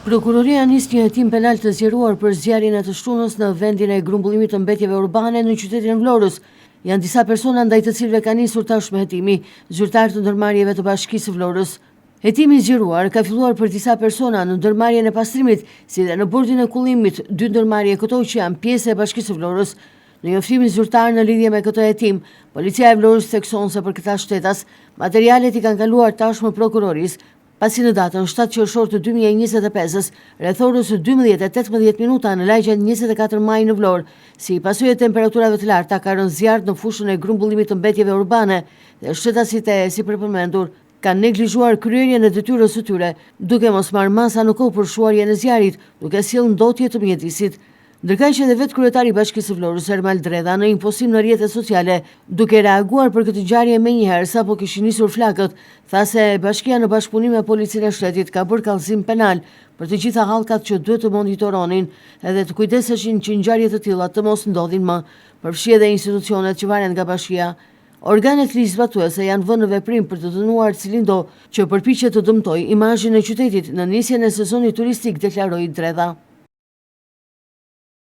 Prokuroria nis një hetim penal të zgjeruar për zjarrin e të shtunës në vendin e grumbullimit të mbetjeve urbane në qytetin Vlorës. Janë disa persona ndaj të cilëve ka nisur tashmë hetimi, zyrtar të ndërmarrjeve të Bashkisë së Vlorës. Hetimi i zgjeruar ka filluar për disa persona në ndërmarrjen e pastrimit, si dhe në bordin e kullimit, dy ndërmarrje këto që janë pjesë e Bashkisë së Vlorës. Në njoftimin zyrtar në lidhje me këtë hetim, policia e Vlorës thekson se për këta shtetas, materialet i kanë kaluar tashmë prokurorisë, pasi në datën 7 qershor të 2025-s, rreth orës 12:18 në lagjen 24 maj në Vlorë, si pasojë e temperaturave të larta, ka rënë zjarr në fushën e grumbullimit të mbetjeve urbane dhe shtetasit e si përpërmendur kanë neglizhuar kryerjen e detyrës së tyre, duke mos marrë masa në kohë për shuarjen e zjarrit, duke sjellë ndotje të mjedisit. Ndërkaq që edhe vetë kryetari i Bashkisë së Vlorës Ermal Dredha në një postim në rrjetet sociale, duke reaguar për këtë ngjarje menjëherë sapo kishin nisur flakët, tha se bashkia në bashkëpunim me policinë e shtetit ka bërë kallëzim penal për të gjitha hallkat që duhet të monitoronin edhe të kujdeseshin që ngjarje të tilla të mos ndodhin më. Përfshi edhe institucionet që varen nga bashkia. Organet ligjzbatuese janë vënë në veprim për të dënuar cilindo që përpiqet të dëmtojë imazhin e qytetit në nisjen e sezonit turistik, deklaroi Dredha.